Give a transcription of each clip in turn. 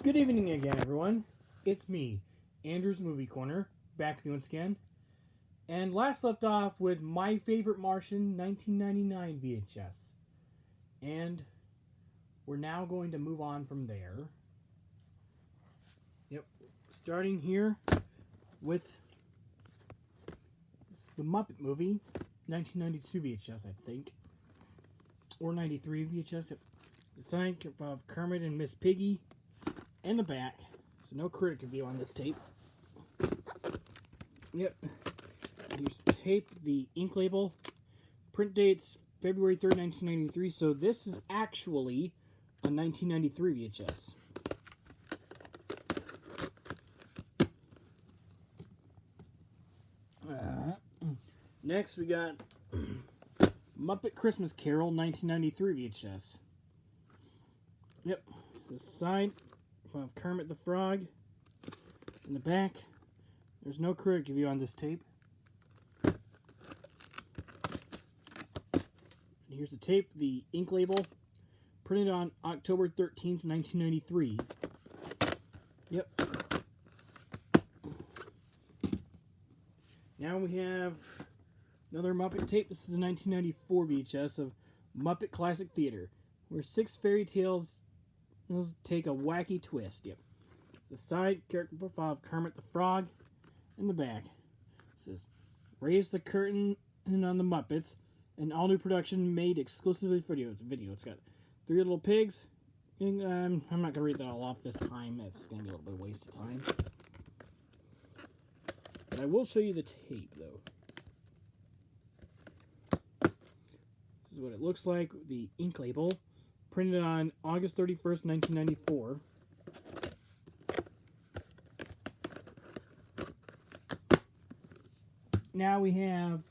Good evening again, everyone. It's me, Andrew's Movie Corner, back with you once again. And last left off with My Favorite Martian 1999 VHS. And we're now going to move on from there. Yep, starting here with the Muppet movie, 1992 VHS, I think. Or 93 VHS. Yep. The sign of Kermit and Miss Piggy. And the back. So no critic review on this tape. Yep. Here's the tape, the ink label. Print date's February 3rd, 1993. So this is actually a 1993 VHS. Next we got Muppet Christmas Carol 1993 VHS. Yep. The side of Kermit the Frog. In the back, there's no critic review on this tape. And here's the tape, the ink label, printed on October 13th, 1993. Yep. Now we have another Muppet tape. This is the 1994 VHS of Muppet Classic Theater, where 6 fairy tales take a wacky twist. Yep. The side character profile of Kermit the Frog. In the back, it says, "Raise the curtain on the Muppets, an all-new production made exclusively for video." It's got 3 little pigs. And, I'm not going to read that all off this time. It's going to be a little bit of a waste of time. But I will show you the tape, though. This is what it looks like. The ink label. Printed on August 31st, 1994. Now we have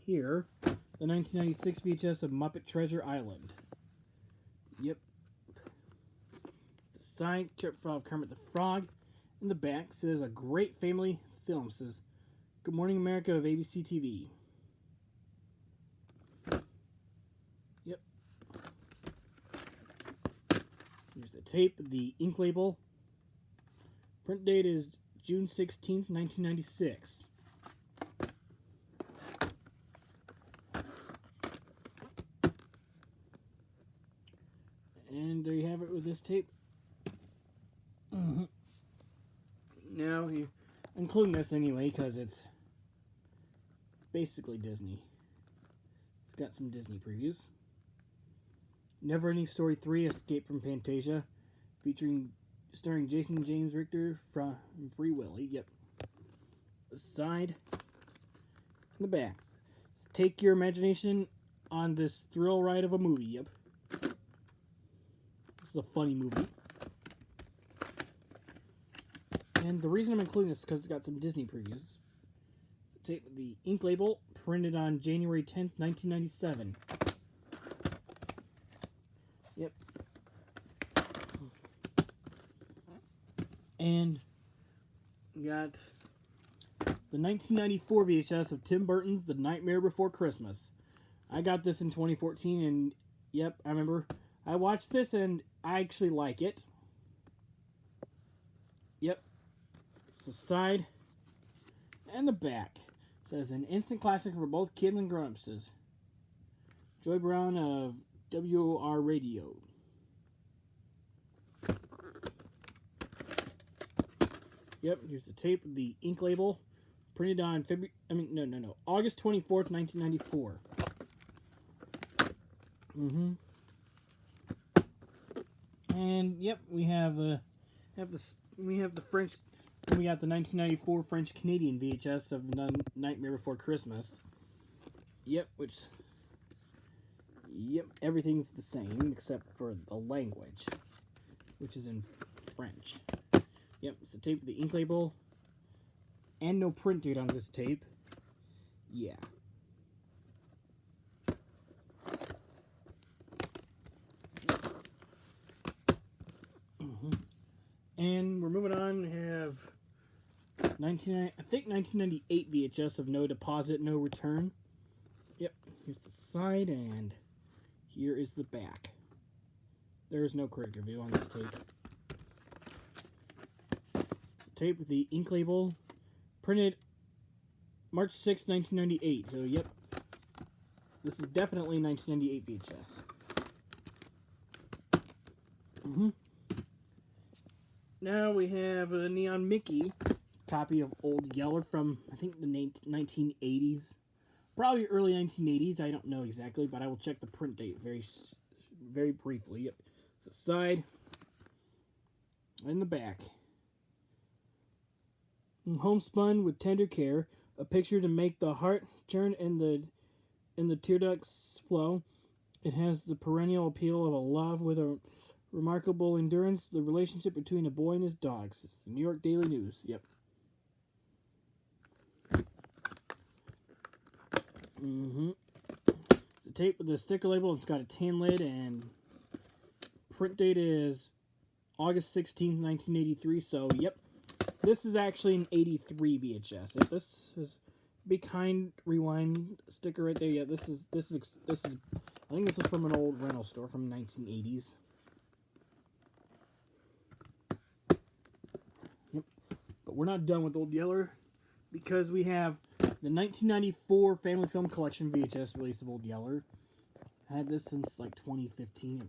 here the 1996 VHS of Muppet Treasure Island. Yep. The side profile of Kermit the Frog. In the back says a great family film. It says Good Morning America of ABC TV. Yep. Here's the tape, the ink label. Print date is June 16th, 1996. And there you have it with this tape. Now, I'm including this anyway because it's basically Disney. It's got some Disney previews. Neverending Story 3, Escape from Fantasia, starring Jason James Richter from Free Willy. Yep. The side. And the back. Take your imagination on this thrill ride of a movie. Yep. This is a funny movie. And the reason I'm including this is because it's got some Disney previews. Take the ink label, printed on January 10th, 1997. Yep. And we got the 1994 VHS of Tim Burton's The Nightmare Before Christmas. I got this in 2014, and yep, I remember I watched this, and I actually like it. Yep. It's the side and the back. It says an instant classic for both kids and grown-ups. Says Joy Brown of WOR Radio. Yep, here's the tape, the ink label, printed on August 24th, 1994. And yep, we have the French. We got the 1994 French Canadian VHS of Nightmare Before Christmas. Yep, everything's the same except for the language, which is in French. Yep, it's the tape, the ink label, and no print date on this tape. Yeah. And we're moving on. We have 1998 VHS of No Deposit, No Return. Yep, here's the side, and here is the back. There is no critic review on this tape. It's a tape with the ink label, printed March 6, 1998. So, yep, this is definitely 1998 VHS. Now we have a Neon Mickey copy of Old Yeller from, I think, the 1980s. Probably early 1980s. I don't know exactly, but I will check the print date very briefly. Yep. It's the side and the back. Homespun with tender care, a picture to make the heart churn and the tear ducts flow. It has the perennial appeal of a love with a remarkable endurance, the relationship between a boy and his dogs. It's the New York Daily News. Yep. The tape with the sticker label. It's got a tan lid, and print date is August 16th, 1983. So, yep, this is actually an 83 VHS. If this is Be Kind Rewind sticker right there. Yeah, this is. I think this is from an old rental store from the 1980s. Yep, but we're not done with Old Yeller because we have the 1994 Family Film Collection VHS release of Old Yeller. I had this since like 2015.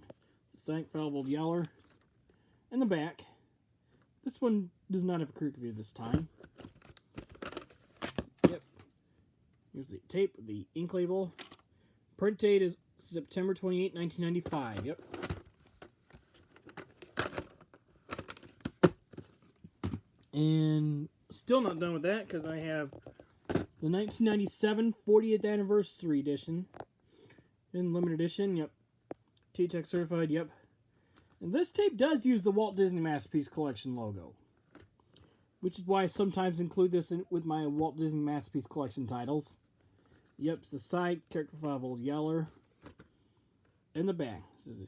Signed file of Old Yeller. In the back, this one does not have a critic review this time. Yep. Here's the tape, the ink label. Print date is September 28, 1995. Yep. And still not done with that because I have the 1997 40th Anniversary Edition. In limited edition, yep. T-Tech certified, yep. And this tape does use the Walt Disney Masterpiece Collection logo, which is why I sometimes include this with my Walt Disney Masterpiece Collection titles. Yep, it's the side, character file of Old Yeller. In the back, this is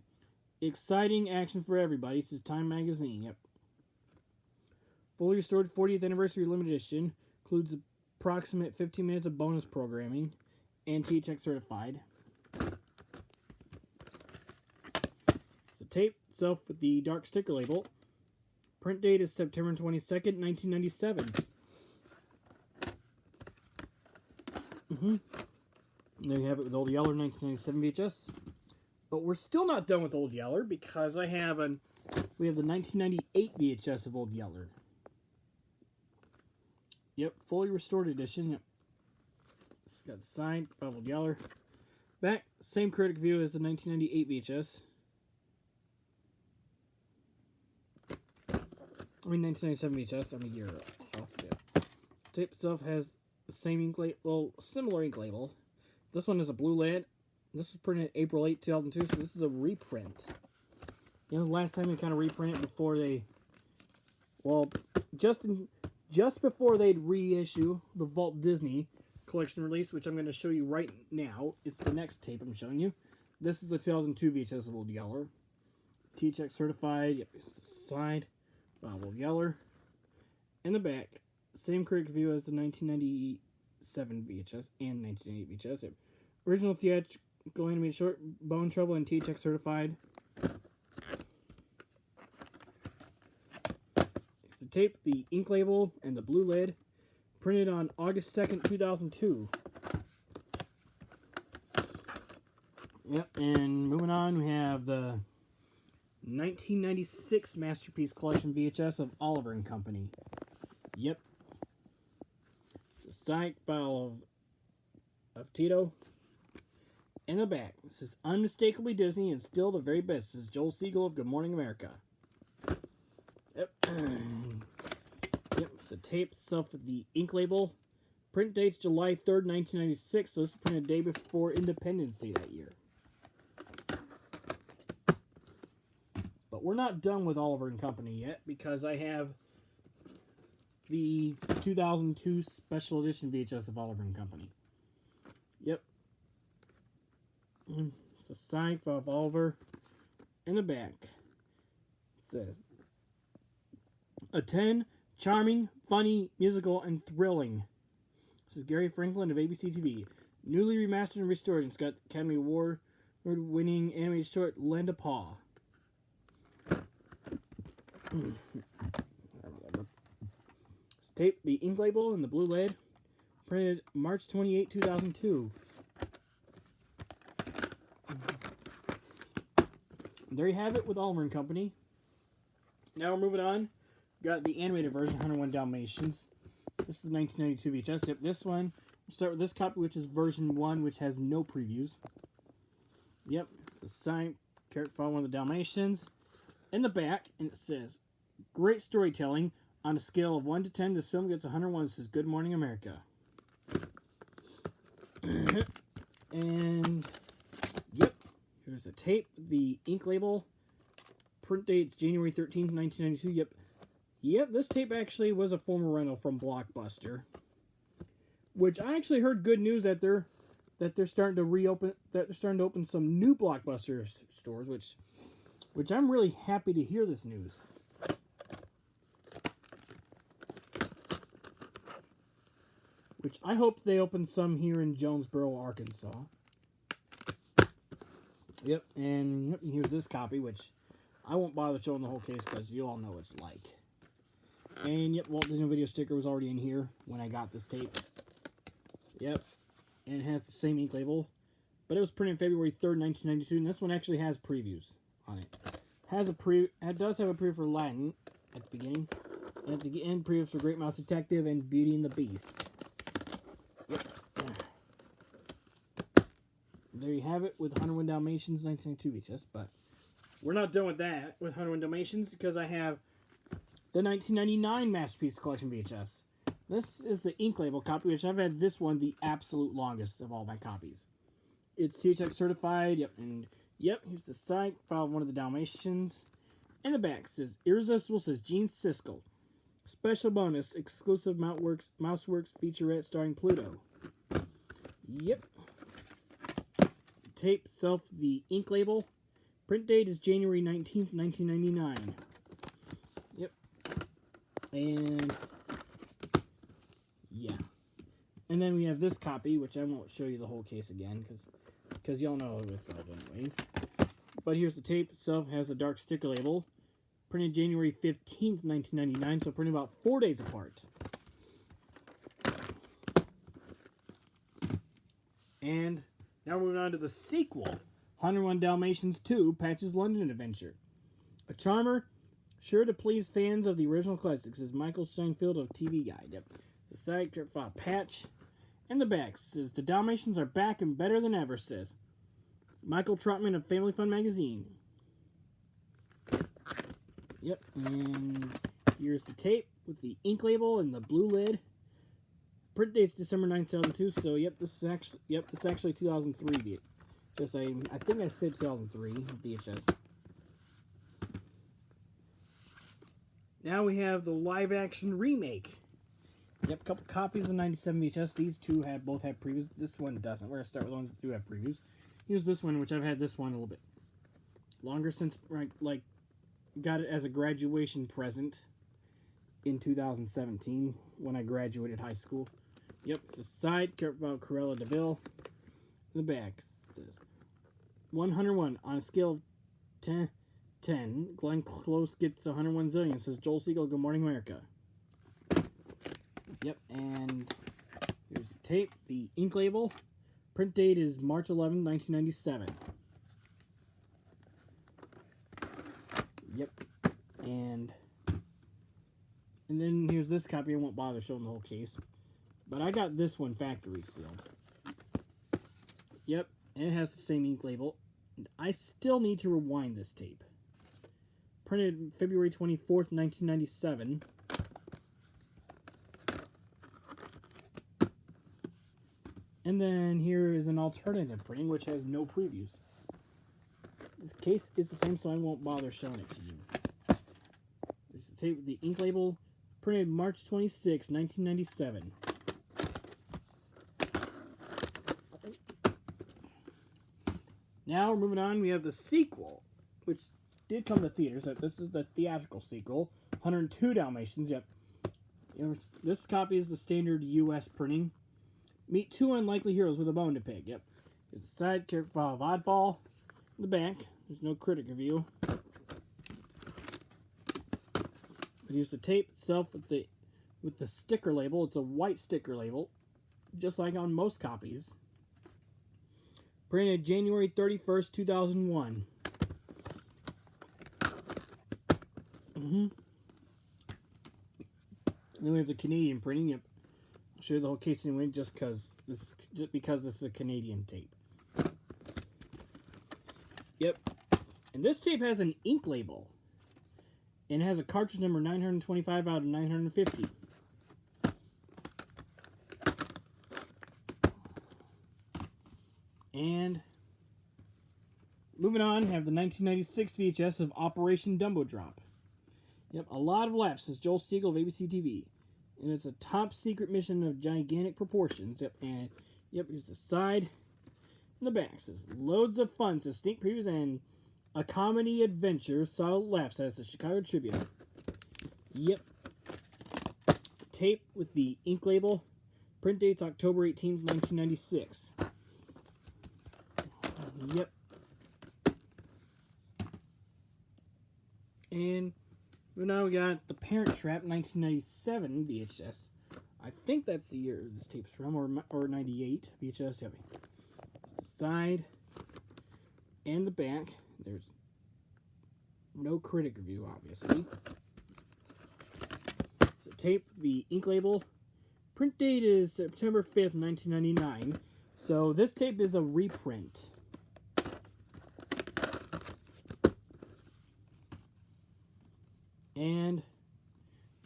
exciting action for everybody. This is Time Magazine, yep. Fully restored 40th Anniversary Limited Edition. Includes approximate 15 minutes of bonus programming. And T-Tech certified. The tape itself with the dark sticker label. Print date is September 22nd, 1997. There you have it with Old Yeller 1997 VHS. But we're still not done with Old Yeller because we have the 1998 VHS of Old Yeller. Yep, fully restored edition. Yep. It's got the sign of Old Yeller. Back, same critic view as the 1998 VHS. I mean 1997 VHS. I'm a year off. Yeah. Tape itself has the same ink label, well, similar ink label. This one is a blue lid. This was printed April 8, 2002, so this is a reprint. You know, the last time they kind of reprinted before they, well, just before they'd reissue the Walt Disney Collection release, which I'm going to show you right now. It's the next tape I'm showing you. This is the 2002 VHS of Old Yeller. T-Check certified. Yep, side. Old Yeller. In the back, same critic view as the 1997 VHS and 1988 VHS. Yep. Original theatrical animated short, Bone Trouble, and T-Check certified. The tape, the ink label, and the blue lid. Printed on August 2nd, 2002. Yep, and moving on, we have the 1996 Masterpiece Collection VHS of Oliver and Company. Yep. The side file of Tito. In the back, this is unmistakably Disney and still the very best. This is Joel Siegel of Good Morning America. Yep. Yep. The tape itself with the ink label. Print date's July 3rd, 1996. So this is printed a day before Independence Day that year. But we're not done with Oliver and Company yet because I have the 2002 Special Edition VHS of Oliver and Company. Yep. It's the side of Oliver. In the back, it says, a 10, charming, funny, musical, and thrilling. This is Gary Franklin of ABC TV. Newly remastered and restored. It's got Academy Award winning animated short Lend a Paw. Tape, the ink label, and the blue lid. Printed March 28, 2002. There you have it with Oliver & Company. Now we're moving on. Got the animated version, 101 Dalmatians. This is the 1992 VHS. Yep, this one. We'll start with this copy, which is version 1, which has no previews. Yep, the sign, character file, one of the Dalmatians. In the back, and it says, great storytelling. On a scale of 1 to 10, this film gets 101. It says, Good Morning America. And, yep, here's the tape, the ink label. Print date's January 13th, 1992. Yep, this tape actually was a former rental from Blockbuster. Which I actually heard good news that they're starting to reopen, that they're starting to open some new Blockbuster stores, which I'm really happy to hear this news. Which I hope they open some here in Jonesboro, Arkansas. Yep, and here's this copy, which I won't bother showing the whole case because you all know what it's like. And yep, Walt Disney Video sticker was already in here when I got this tape. Yep, and it has the same ink label, but it was printed February 3rd, 1992, and this one actually has previews on it. It does have a preview for Latin at the beginning, and at the end, previews for Great Mouse Detective and Beauty and the Beast. Yep. There you have it with 101 Dalmatians 1992 VHS, but we're not done with that with 101 Dalmatians because I have the 1999 Masterpiece Collection VHS. This is the ink label copy, which I've had this one the absolute longest of all my copies. It's THX certified, yep, and yep, here's the side file of one of the Dalmatians. And the back says, Irresistible, says Gene Siskel. Special bonus, exclusive Mouseworks featurette starring Pluto. Yep. Tape itself, the ink label. Print date is January 19th, 1999. Yep. And yeah. And then we have this copy, which I won't show you the whole case again, because y'all know what it's like anyway. But here's the tape itself. Has a dark sticker label. Printed January 15th, 1999, so printed about 4 days apart. And now we're moving on to the sequel, 101 Dalmatians 2, Patch's London Adventure. A charmer, sure to please fans of the original classics, is Michael Steinfeld of TV Guide. Yep. The side character file Patch, and the back says, the Dalmatians are back and better than ever, says Michael Trotman of Family Fun magazine. Yep, and here's the tape with the ink label and the blue lid. Print date's December 9th, 2002. So this is actually 2003 VHS. I think I said 2003 VHS. Now we have the live action remake. Yep, a couple copies of 97 VHS. These two both have previews. This one doesn't. We're gonna start with the ones that do have previews. Here's this one, which I've had this one a little bit longer since, like, got it as a graduation present in 2017 when I graduated high school. Yep, it's the side, character file Cruella de Vil. The back says 101 on a scale of 10. Glenn Close gets 101 zillion. Says Joel Siegel, Good Morning America. Yep, and here's the tape, the ink label. Print date is March 11, 1997. Yep, and then here's this copy. I won't bother showing the whole case, but I got this one factory sealed. Yep, and it has the same ink label. And I still need to rewind this tape. Printed February 24th, 1997. And then here is an alternative printing, which has no previews. This case is the same, so I won't bother showing it to you. There's the tape with the ink label, printed March 26, 1997. Now we're moving on. We have the sequel, which did come to theaters. This is the theatrical sequel, 102 Dalmatians. Yep. This copy is the standard U.S. printing. Meet two unlikely heroes with a bone to pick. Yep. There's the side, character file of Oddball. In the back, there's no critic review. But here's the tape itself with the sticker label. It's a white sticker label, just like on most copies. Printed January 31st, 2001. Then we have the Canadian printing. Yep. I'll show you the whole case anyway, just because this is a Canadian tape. Yep. And this tape has an ink label. And it has a cartridge number 925 out of 950. And moving on, have the 1996 VHS of Operation Dumbo Drop. Yep, a lot of laughs, says Joel Siegel of ABC TV. And it's a top secret mission of gigantic proportions. Yep, and yep, here's the side and the back. Says loads of fun, says sneak previews, and a comedy adventure, solid laughs, says the Chicago Tribune. Yep. Tape with the ink label. Print dates October 18th, 1996. Yep. And now we got the Parent Trap 1997 VHS. I think that's the year this tape's from, or 98 VHS. Yep. The side and the back. There's no critic review, obviously. So tape, the ink label. Print date is September 5th, 1999. So this tape is a reprint. And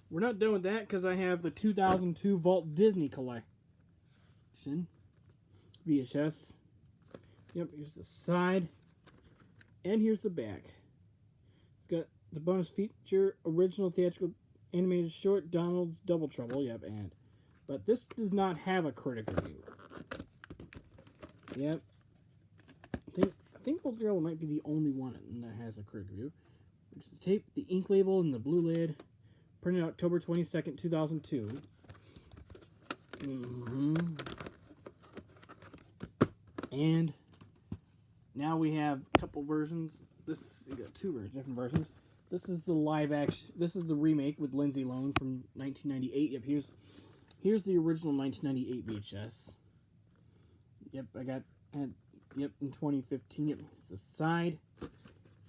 we're not done with that because I have the 2002 Walt Disney Collection VHS. Yep, here's the side. And here's the back. It's got the bonus feature, original theatrical animated short, Donald's Double Trouble. Yep, but this does not have a critic review. Yep. I think Old Girl might be the only one that has a critic review. There's the tape, the ink label, and the blue lid. Printed October 22nd, 2002. And now we have a couple versions. We got different versions. This is the live action. This is the remake with Lindsay Lohan from 1998. Yep, here's the original 1998 VHS. Yep, yep, in 2015. Yep, the side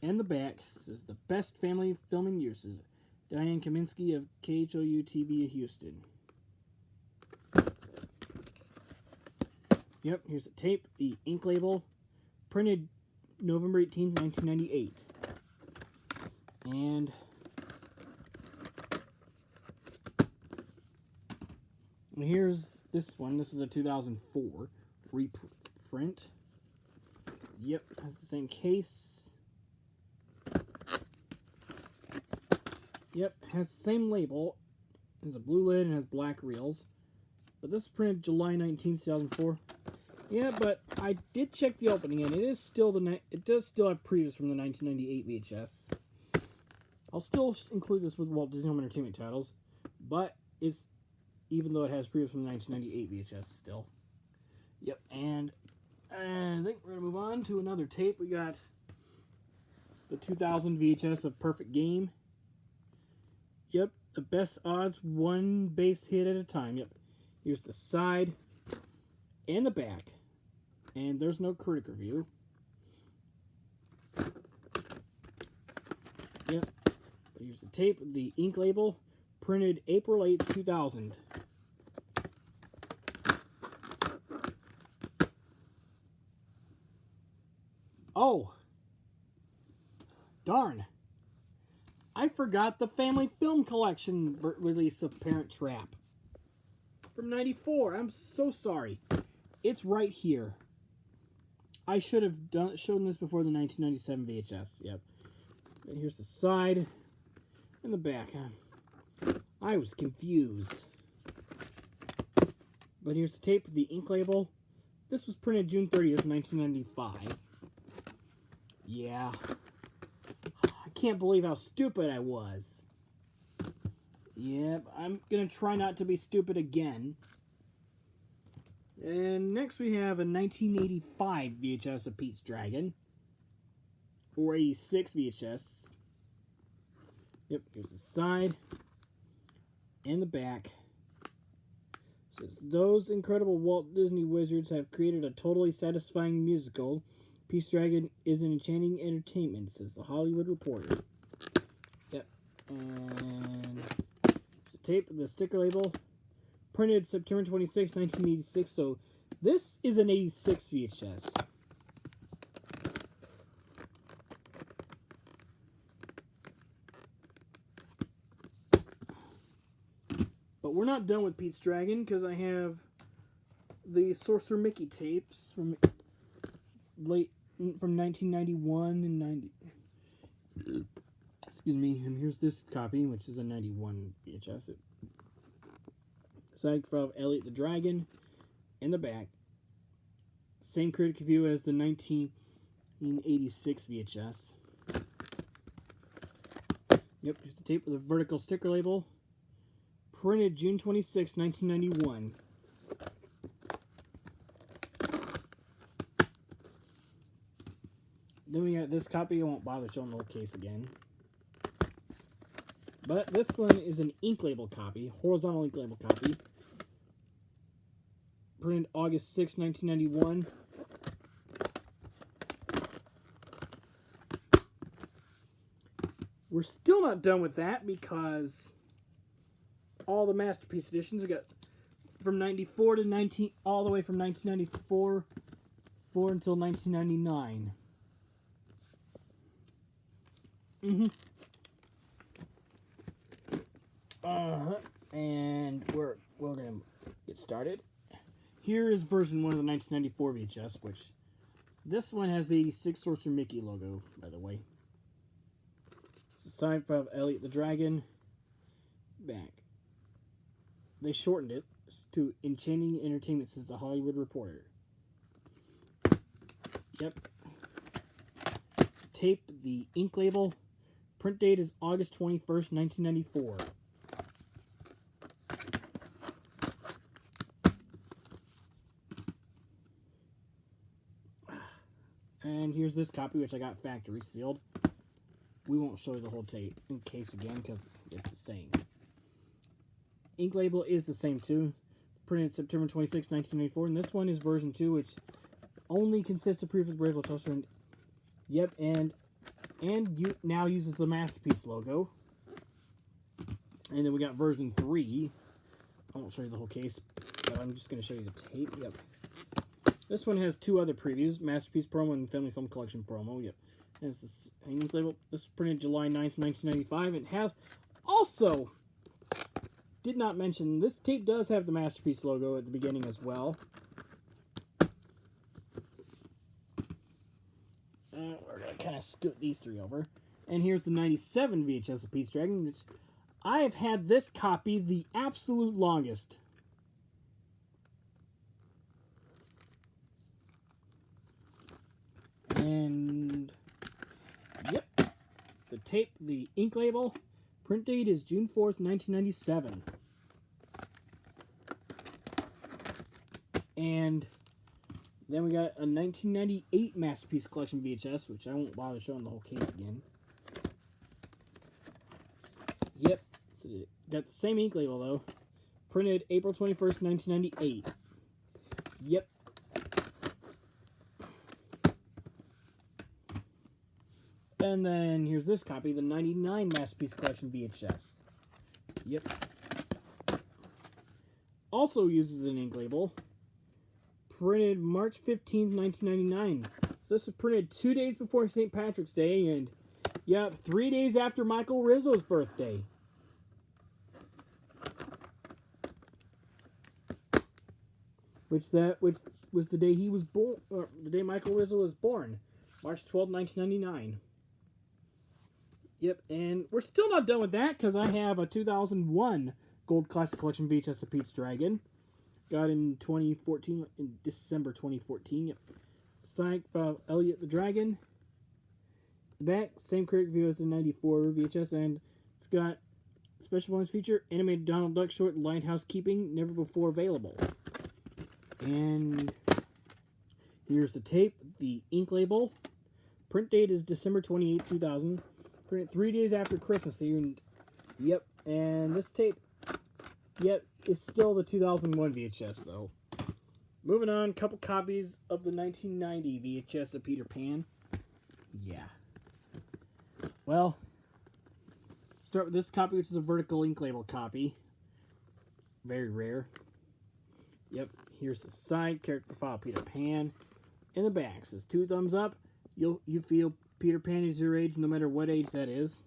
and the back. This is the best family filming years. This is Diane Kaminsky of KHOU TV in Houston. Yep, here's the tape, the ink label, printed November 18th, 1998. And here's this one. This is a 2004 reprint. Yep, has the same case. Yep, has the same label. It has a blue lid and has black reels. But this is printed July 19th, 2004. Yeah, but I did check the opening, and it does still have previews from the 1998 VHS. I'll still include this with Walt Disney Home Entertainment titles, but it's even though it has previews from the 1998 VHS still. Yep, and I think we're gonna move on to another tape. We got the 2000 VHS of Perfect Game. Yep, the best odds, one base hit at a time. Yep, here's the side and the back. And there's no critic review. Yep. Here's the tape, the ink label, printed April 8th, 2000. Oh! Darn. I forgot the Family Film Collection release of Parent Trap. From 94. I'm so sorry. It's right here. I should have shown this before the 1997 VHS. Yep. And here's the side and the back. I was confused. But here's the tape with the ink label. This was printed June 30th, 1995. Yeah. I can't believe how stupid I was. Yep, I'm going to try not to be stupid again. And next we have a 1985 VHS of Pete's Dragon. Or 86 VHS. Yep, here's the side and the back. It says, those incredible Walt Disney wizards have created a totally satisfying musical. Pete's Dragon is an enchanting entertainment, says the Hollywood Reporter. Yep. And the tape, the sticker label, printed September 26, 1986. So this is an 86 VHS. But we're not done with Pete's Dragon because I have the Sorcerer Mickey tapes from 1991 and 90. Excuse me. And here's this copy, which is a 91 VHS. Side of Elliot the Dragon in the back. Same critic view as the 1986 VHS. Yep, here's the tape with a vertical sticker label. Printed June 26, 1991. Then we got this copy. I won't bother showing the whole case again. But this one is an ink label copy, horizontal ink label copy. Printed August 6, 1991. We're still not done with that because all the Masterpiece editions, we got from 94 to 19, all the way from 1994 until 1999. And we're gonna get started. Here is version 1 of the 1994 VHS, which this one has the 86 Sorcerer Mickey logo, by the way. It's a side of Elliot the Dragon. Back. They shortened it to Enchanting Entertainment, says the Hollywood Reporter. Yep. Tape, the ink label. Print date is August 21st, 1994. And here's this copy, which I got factory sealed. We won't show you the whole tape in case again, because it's the same. Ink label is the same too. Printed September 26, 1994. And this one is version 2, which only consists of proof of Brave Toaster. And yep, and you now uses the Masterpiece logo. And then we got version 3. I won't show you the whole case, but I'm just going to show you the tape. Yep. This one has 2 other previews, Masterpiece promo and Family Film Collection promo. Yep. And it's this ink label. This was printed July 9th, 1995. It has also, did not mention, this tape does have the Masterpiece logo at the beginning as well. We're going to kind of scoot these 3 over. And here's the 97 VHS of Pete's Dragon, which I have had this copy the absolute longest. And, yep, the tape, the ink label, print date is June 4th, 1997. And then we got a 1998 Masterpiece Collection VHS, which I won't bother showing the whole case again. Yep, got the same ink label though. Printed April 21st, 1998. Yep. And then here's this copy, the 99 Masterpiece Collection VHS. Yep. Also uses an ink label. Printed March 15th, 1999. So this was printed 2 days before St. Patrick's Day, and yep, 3 days after Michael Rizzo's birthday. Which was the day he was born, or the day Michael Rizzo was born, March 12th, 1999. Yep, and we're still not done with that because I have a 2001 Gold Classic Collection VHS of Pete's Dragon. Got in 2014, in December 2014. Yep. Signed by Elliot the Dragon. The back, same critic view as the 94 VHS, and it's got special bonus feature, animated Donald Duck short, Lighthouse Keeping, never before available. And here's the tape, the ink label. Print date is December 28, 2000. Printed 3 days after Christmas. Yep, and this tape, yep, is still the 2001 VHS, though. Moving on, couple copies of the 1990 VHS of Peter Pan. Yeah. Well, start with this copy, which is a vertical ink label copy. Very rare. Yep, here's the side, character profile Peter Pan. In the back says 2 thumbs up. You feel Peter Pan is your age, no matter what age that is.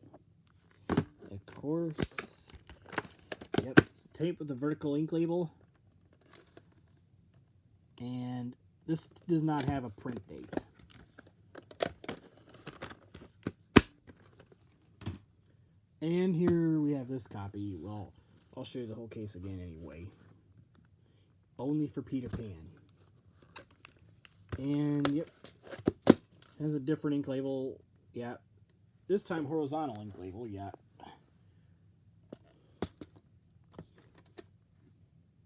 Of course. Yep, it's a tape with a vertical ink label. And this does not have a print date. And here we have this copy. Well, I'll show you the whole case again anyway. Only for Peter Pan. And, yep, has a different ink label. Yeah. This time horizontal ink label. Yeah.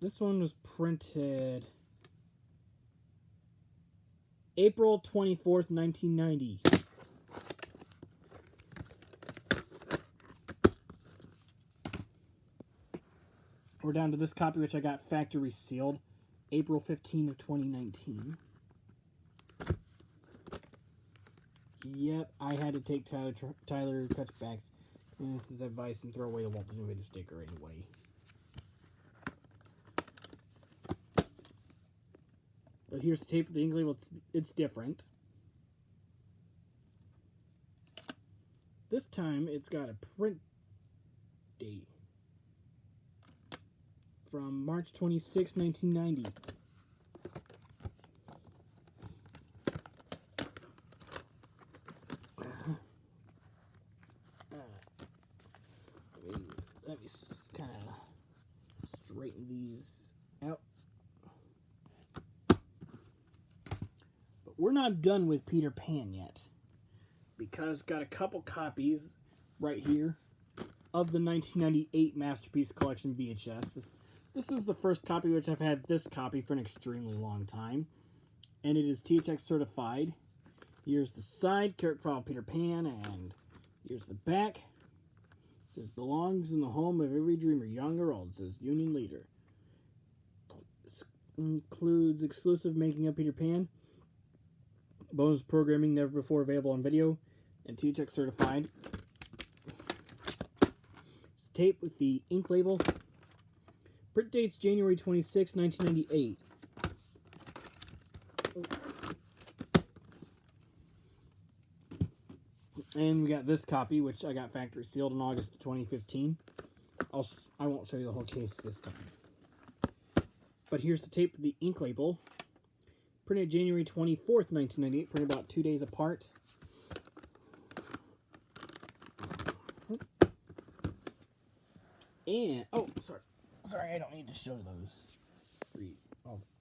This one was printed April 24th, 1990. We're down to this copy, which I got factory sealed, April 15th of 2019. Yep, I had to take Tyler Cuts back his advice and throw away the Walt Disney Invader sticker anyway. But here's the tape with the ink label. It's different. This time it's got a print date from March 26, 1990. Let me kind of straighten these out. But we're not done with Peter Pan yet, because got a couple copies right here of the 1998 Masterpiece Collection VHS. This is the first copy, which I've had this copy for an extremely long time, and it is THX certified. Here's the side, character profile Peter Pan, and here's the back. It says, belongs in the home of every dreamer, young or old. It says, Union Leader. Includes exclusive making of Peter Pan, bonus programming never before available on video, and THX certified. It's tape with the ink label. Print date's January 26, 1998. And we got this copy, which I got factory sealed in August of 2015. I won't show you the whole case this time. But here's the tape with the ink label. Printed January 24th, 1998. Printed about 2 days apart. And, oh, sorry, I don't need to show those.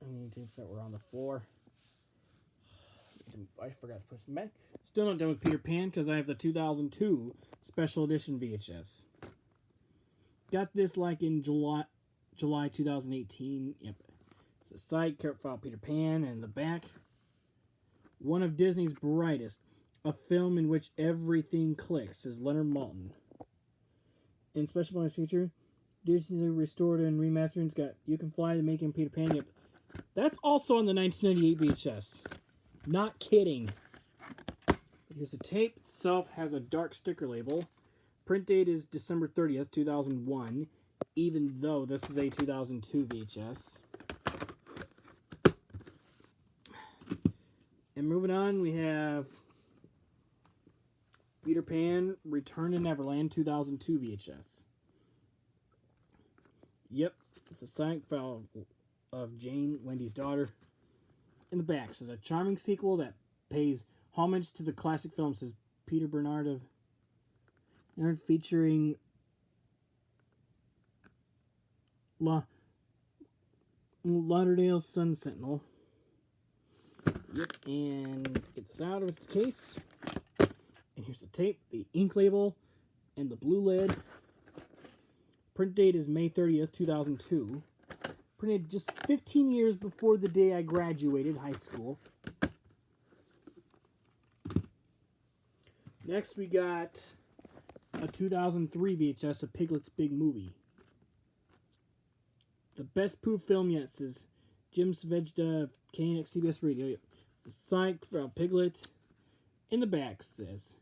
Any tapes that were on the floor. I forgot to put them back. Still not done with Peter Pan because I have the 2002 Special Edition VHS. Got this like in July 2018. Yep. The side, character profile Peter Pan, and the back. One of Disney's brightest. A film in which everything clicks, says Leonard Maltin. In special bonus feature, Disney restored and remastered. Got You Can Fly, the Making Peter Pan. Yep. That's also on the 1998 VHS. Not kidding. Here's the tape itself. Has a dark sticker label. Print date is December 30th, 2001, even though this is a 2002 VHS. And moving on, we have Peter Pan Return to Neverland 2002 VHS. Yep, it's a signed file of Jane, Wendy's daughter. In the back says a charming sequel that pays homage to the classic film, says Peter Bernard of Nerd, featuring Lauderdale Sun Sentinel. Yep, and it's out of its case. And here's the tape, the ink label, and the blue lid. Print date is May 30th, 2002. Printed just 15 years before the day I graduated high school. Next we got a 2003 VHS of Piglet's Big Movie. The best poof film yet, says Jim Svejda, KNX CBS Radio. The Psych from Piglet. In the back says,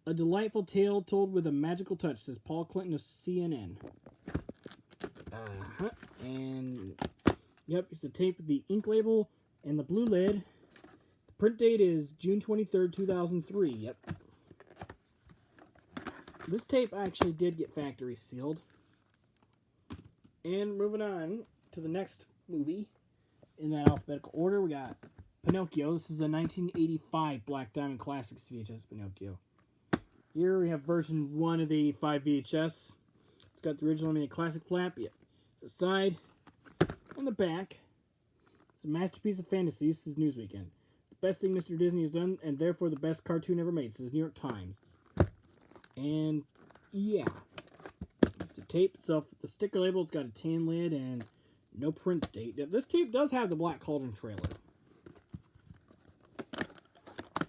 a delightful tale told with a magical touch, says Paul Clinton of CNN. And, yep, it's a tape with the ink label and the blue lid. The print date is June 23rd, 2003. Yep. This tape actually did get factory sealed. And moving on to the next movie in that alphabetical order, we got Pinocchio. This is the 1985 Black Diamond Classics VHS Pinocchio. Here we have version 1 of the 85 VHS. It's got the original mini classic flap. Yep. The side and the back. It's a masterpiece of fantasy. This is Newsweekend. The best thing Mr. Disney has done, and therefore the best cartoon ever made. This is New York Times. And yeah, the tape itself, the sticker label, it's got a tan lid and no print date. Now, this tape does have the Black Cauldron trailer.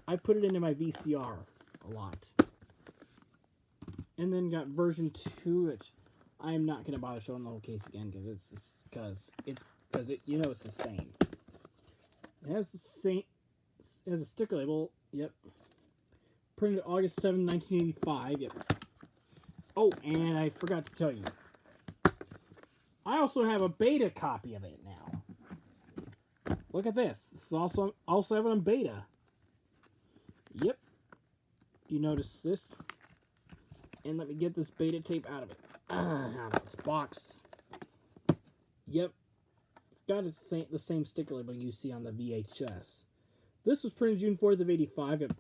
I put it into my VCR a lot. And then got version 2, which I am not going to bother showing the whole case again because it's you know it's the same. It has the same, it has a sticker label. Yep. Printed August 7, 1985. Yep. Oh, and I forgot to tell you. I also have a beta copy of it now. Look at this. This is also have it on beta. Yep. You notice this? And let me get this beta tape out of it. Out of this box. Yep. It's got the same sticker label you see on the VHS. This was printed June 4th of 85. Yep.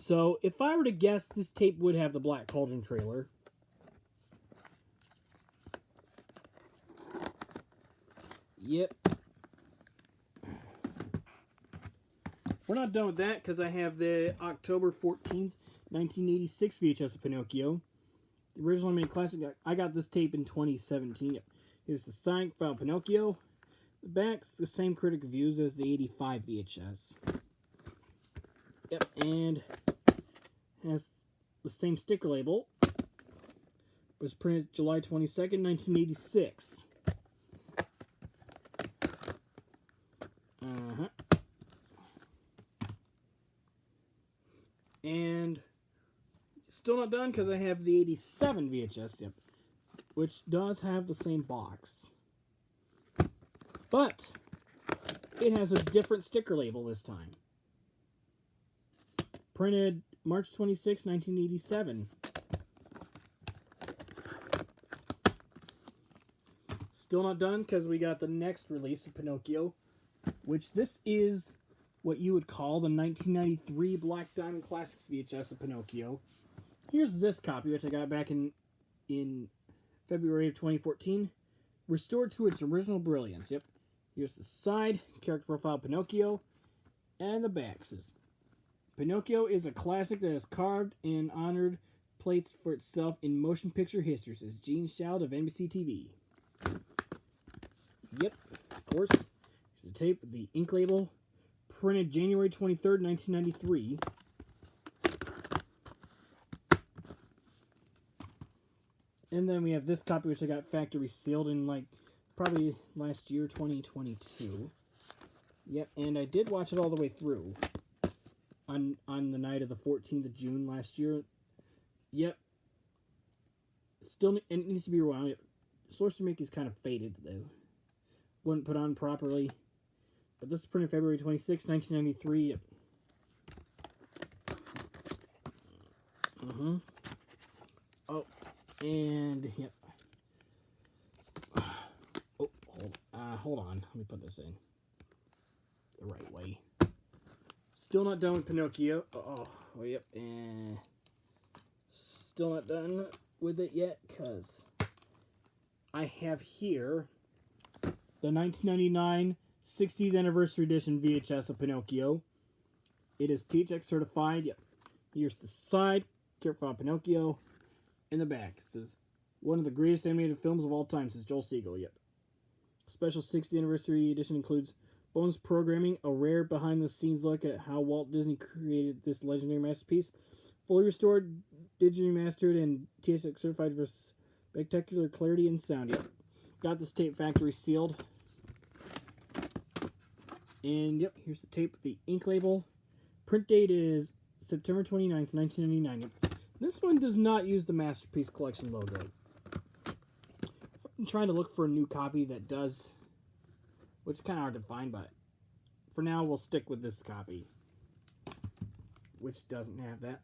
So, if I were to guess, this tape would have the Black Cauldron trailer. Yep. We're not done with that, because I have the October 14th, 1986 VHS of Pinocchio. The original mini classic. I got this tape in 2017. Yep. Here's the signed file Pinocchio. The back, the same critic reviews as the 85 VHS. Yep, and has the same sticker label. It was printed July 22nd, 1986. And still not done because I have the 87 VHS, yep, which does have the same box. But it has a different sticker label this time. Printed March 26, 1987. Still not done because we got the next release of Pinocchio, which this is what you would call the 1993 Black Diamond Classics VHS of Pinocchio. Here's this copy, which I got back in February of 2014. Restored to its original brilliance. Yep. Here's the side, character profile Pinocchio, and the back says, Pinocchio is a classic that has carved and honored plates for itself in motion picture history, says Gene Stroud of NBC TV. Yep, of course. Here's the tape with the ink label. Printed January 23rd, 1993. And then we have this copy, which I got factory sealed in, like, probably last year, 2022. Yep, and I did watch it all the way through on the night of the 14th of June last year. Yep. Still, and it needs to be rewound. Source make is kind of faded, though. Wasn't put on properly. But this is printed February 26, 1993. Yep. Oh, and, yep. Oh, hold on. Let me put this in the right way. Still not done with Pinocchio. Oh, yep. And still not done with it yet, because I have here the 1999 60th Anniversary Edition VHS of Pinocchio. It is THX certified. Yep. Here's the side. Careful on Pinocchio. In the back, it says, one of the greatest animated films of all time, says Joel Siegel. Yep. Special 60th Anniversary Edition includes bonus programming, a rare behind-the-scenes look at how Walt Disney created this legendary masterpiece, Fully restored, digitally mastered, and THX certified for spectacular clarity and sound. Yep. Got this tape factory sealed. And yep, here's the tape with the ink label. Print date is September 29th, 1999. Yep. This one does not use the Masterpiece Collection logo. I've been trying to look for a new copy that does, which is kind of hard to find, but for now we'll stick with this copy, which doesn't have that.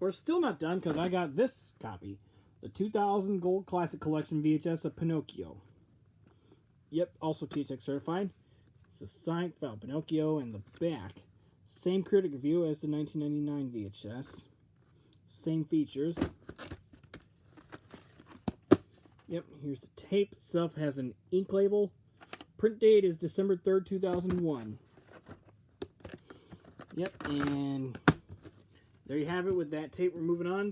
We're still not done because I got this copy, the 2000 Gold Classic Collection VHS of Pinocchio. Yep, also THX certified. It's a signed file, Pinocchio, and the back. Same critic review as the 1999 VHS. Same features. Yep, here's the tape itself. Has an ink label. Print date is December 3rd, 2001. Yep, and there you have it with that tape. We're moving on